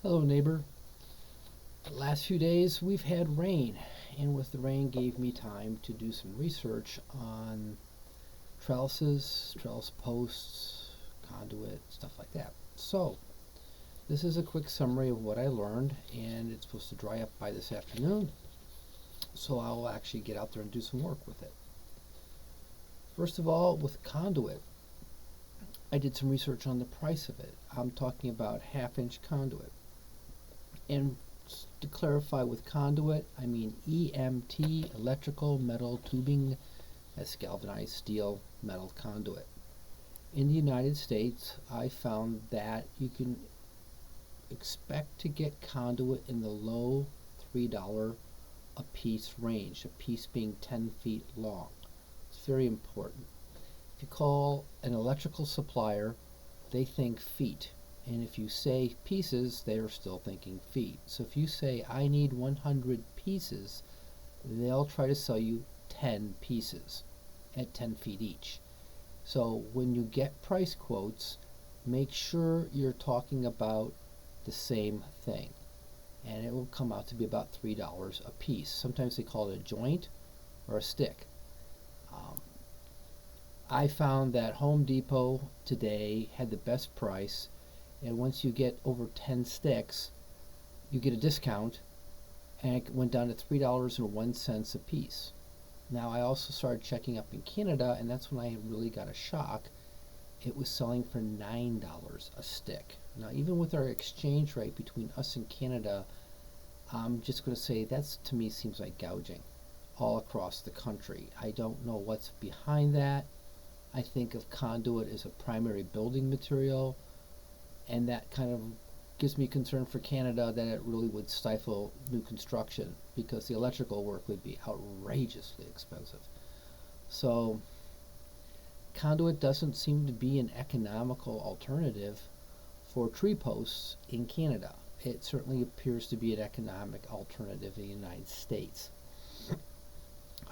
Hello, neighbor. The last few days we've had rain, and with the rain gave me time to do some research on trellises, trellis posts, conduit, stuff like that. So, this is a quick summary of what I learned, and it's supposed to dry up by this afternoon, so I'll actually get out there and do some work with it. First of all, with conduit, I did some research on the price of it. I'm talking about half-inch conduit. And to clarify, with conduit, I mean EMT, electrical metal tubing. That's galvanized steel metal conduit. In the United States, I found that you can expect to get conduit in the low $3 a piece range, a piece being 10 feet long. It's very important. If you call an electrical supplier, they think feet. And if you say pieces, they are still thinking feet. So if you say, I need 100 pieces, they'll try to sell you 10 pieces at 10 feet each. So when you get price quotes, make sure you're talking about the same thing. And it will come out to be about $3 a piece. Sometimes they call it a joint or a stick. I found that Home Depot today had the best price, and once you get over 10 sticks, you get a discount, and it went down to $3.01 a piece. Now, I also started checking up in Canada, and that's when I really got a shock. It was selling for $9 a stick. Now, even with our exchange rate between us and Canada, I'm just going to say that's, to me, seems like gouging all across the country. I don't know what's behind that. I think of conduit as a primary building material, and that kind of gives me concern for Canada that it really would stifle new construction because the electrical work would be outrageously expensive. So conduit doesn't seem to be an economical alternative for tree posts in Canada. It certainly appears to be an economic alternative in the United States.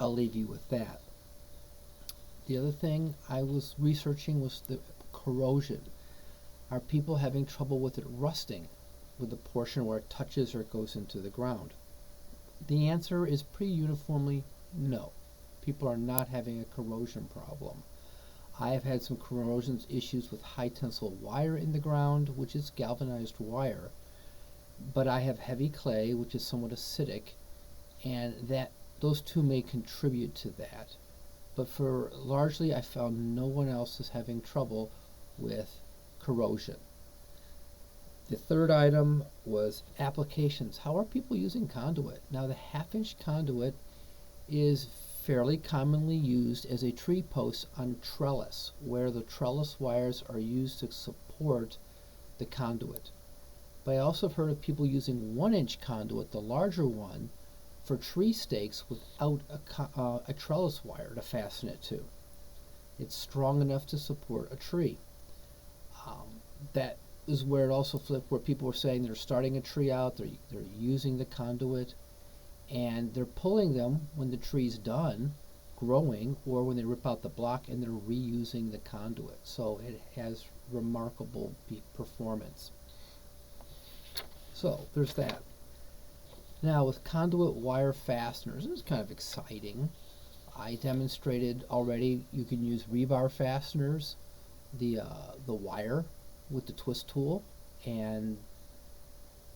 I'll leave you with that. The other thing I was researching was the corrosion. Are people having trouble with it rusting with the portion where it touches or it goes into the ground? The answer is pretty uniformly no. People are not having a corrosion problem. I have had some corrosion issues with high tensile wire in the ground, which is galvanized wire, but I have heavy clay, which is somewhat acidic, and that those two may contribute to that. But for largely, I found no one else is having trouble with corrosion. The third item was applications. How are people using conduit? Now, the half-inch conduit is fairly commonly used as a tree post on trellis, where the trellis wires are used to support the conduit. But I also have heard of people using 1-inch conduit, the larger one, for tree stakes without a trellis wire to fasten it to. It's strong enough to support a tree. That is where it also flipped, where people were saying they're starting a tree out, they're using the conduit, and they're pulling them when the tree's done growing, or when they rip out the block and they're reusing the conduit. So it has remarkable performance. So there's that. Now, with conduit wire fasteners, this is kind of exciting. I demonstrated already you can use rebar fasteners, the wire with the twist tool, and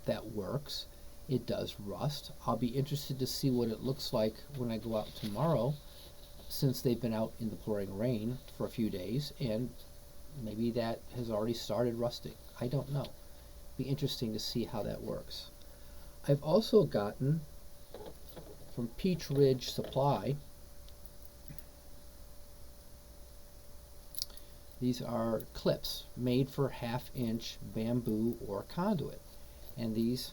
that works. It does rust. I'll be interested to see what it looks like when I go out tomorrow, since they've been out in the pouring rain for a few days, and maybe that has already started rusting. I don't know. Be interesting to see how that works. I've also gotten from Peach Ridge Supply, these are clips made for half-inch bamboo or conduit, and these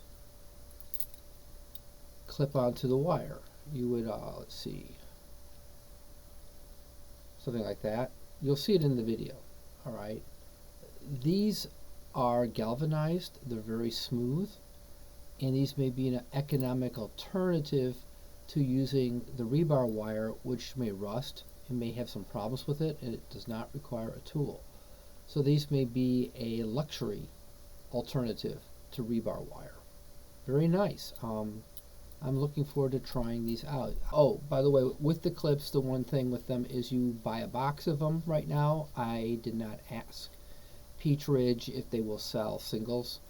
clip onto the wire. You would, let's see, something like that. You'll see it in the video. All right. These are galvanized. They're very smooth, and these may be an economic alternative to using the rebar wire, which may rust and may have some problems with it, and it does not require a tool. So these may be a luxury alternative to rebar wire. Very nice. I'm looking forward to trying these out. Oh, by the way, with the clips, the one thing with them is you buy a box of them right now. I did not ask Peach Ridge if they will sell singles,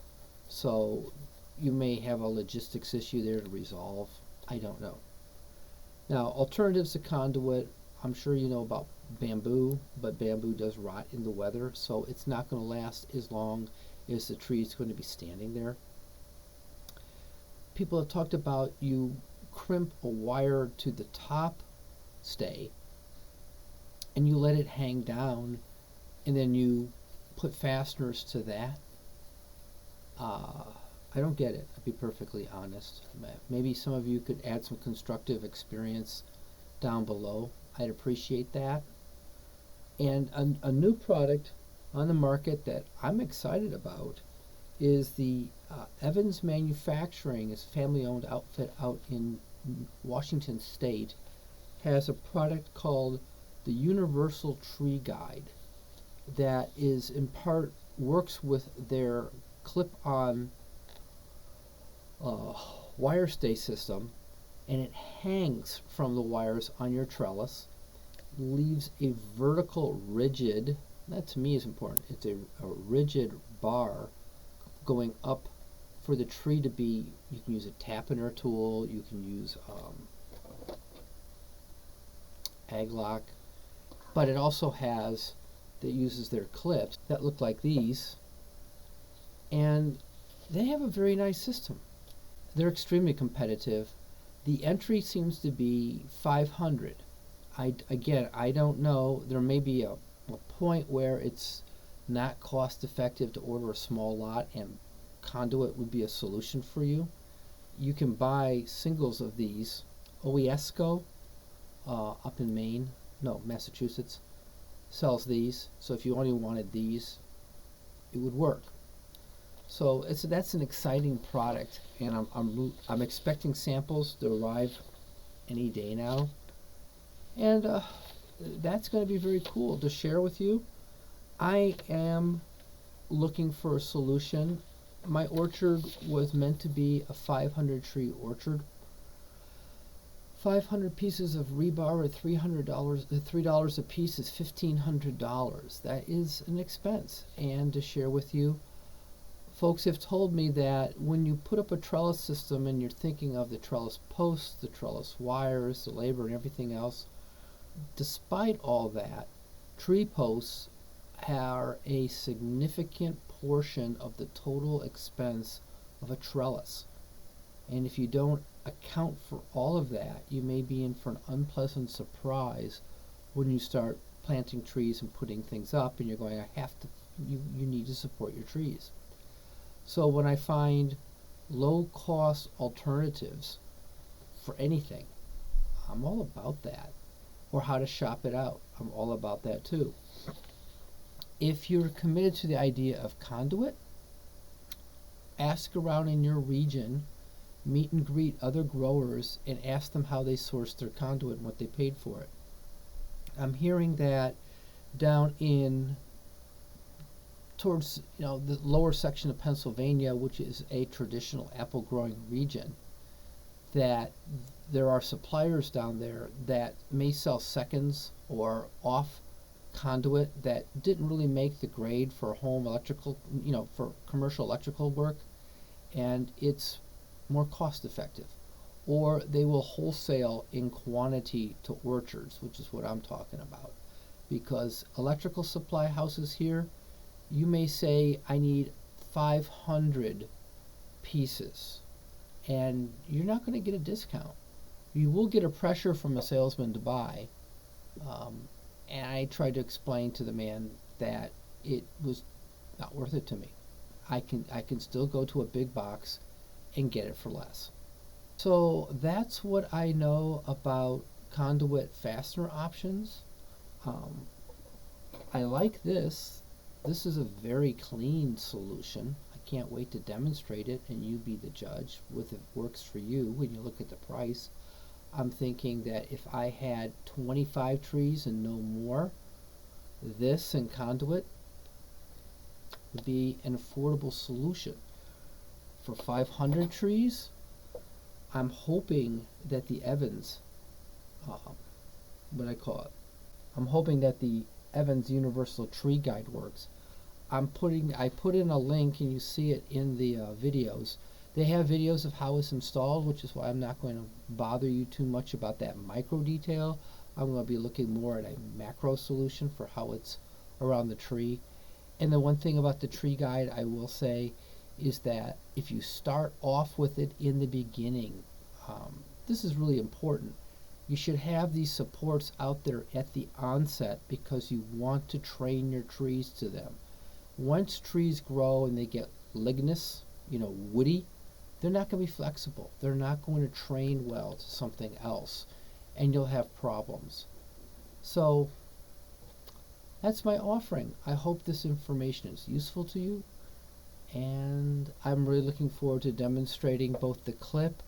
so you may have a logistics issue there to resolve. I don't know. Now, alternatives to Conduit, I'm sure you know about bamboo, but bamboo does rot in the weather, so it's not going to last as long as the tree is going to be standing there. People have talked about you crimp a wire to the top stay and you let it hang down and then you put fasteners to that. I don't get it, I'll be perfectly honest. Maybe some of you could add some constructive experience down below. I'd appreciate that. And a new product on the market that I'm excited about is the Evans Manufacturing, is a family-owned outfit out in Washington State, has a product called the Universal Tree Guide that is in part works with their clip-on wire stay system, and it hangs from the wires on your trellis, leaves a vertical rigid, that to me is important, it's a rigid bar going up for the tree to be. You can use a tappiner tool, you can use ag lock, but it also has, that uses their clips that look like these, and they have a very nice system. They're extremely competitive. The entry seems to be 500. I don't know. There may be a point where it's not cost effective to order a small lot, and Conduit would be a solution for you. You can buy singles of these. OESCO up in Maine, no, Massachusetts, sells these. So if you only wanted these, it would work. So that's an exciting product, and I'm expecting samples to arrive any day now, and that's going to be very cool to share with you. I am looking for a solution. My orchard was meant to be a 500 tree orchard. 500 pieces of rebar at $3 a piece is $1,500. That is an expense, and to share with you, folks have told me that when you put up a trellis system and you're thinking of the trellis posts, the trellis wires, the labor, and everything else, despite all that, tree posts are a significant portion of the total expense of a trellis. And if you don't account for all of that, you may be in for an unpleasant surprise when you start planting trees and putting things up and you're going, you need to support your trees. So when I find low-cost alternatives for anything, I'm all about that. Or how to shop it out, I'm all about that too. If you're committed to the idea of Conduit, ask around in your region, meet and greet other growers, and ask them how they sourced their Conduit and what they paid for it. I'm hearing that down in towards the lower section of Pennsylvania, which is a traditional apple growing region, that there are suppliers down there that may sell seconds or off Conduit that didn't really make the grade for home electrical, for commercial electrical work, and it's more cost effective. Or they will wholesale in quantity to orchards, which is what I'm talking about. Because electrical supply houses here, you may say, I need 500 pieces, and you're not going to get a discount. You will get a pressure from a salesman to buy, and I tried to explain to the man that it was not worth it to me. I can still go to a big box and get it for less. So that's what I know about Conduit fastener options. I like this. This is a very clean solution. I can't wait to demonstrate it and you be the judge if it works for you when you look at the price. I'm thinking that if I had 25 trees and no more, this and Conduit would be an affordable solution. for 500 trees, I'm hoping that the Evans, what I call it, I'm hoping that the Evans Universal Tree Guide works. I put in a link, and you see it in the videos. They have videos of how it's installed, which is why I'm not going to bother you too much about that micro detail. I'm going to be looking more at a macro solution for how it's around the tree. And the one thing about the tree guide I will say is that if you start off with it in the beginning, this is really important. You should have these supports out there at the onset because you want to train your trees to them. Once trees grow and they get lignous, woody, they're not going to be flexible. They're not going to train well to something else, and you'll have problems. So that's my offering. I hope this information is useful to you, and I'm really looking forward to demonstrating both the clip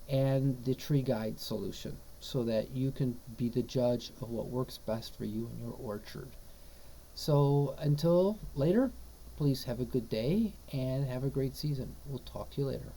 and the tree guide solution so that you can be the judge of what works best for you in your orchard. So until later, please have a good day and have a great season. We'll talk to you later.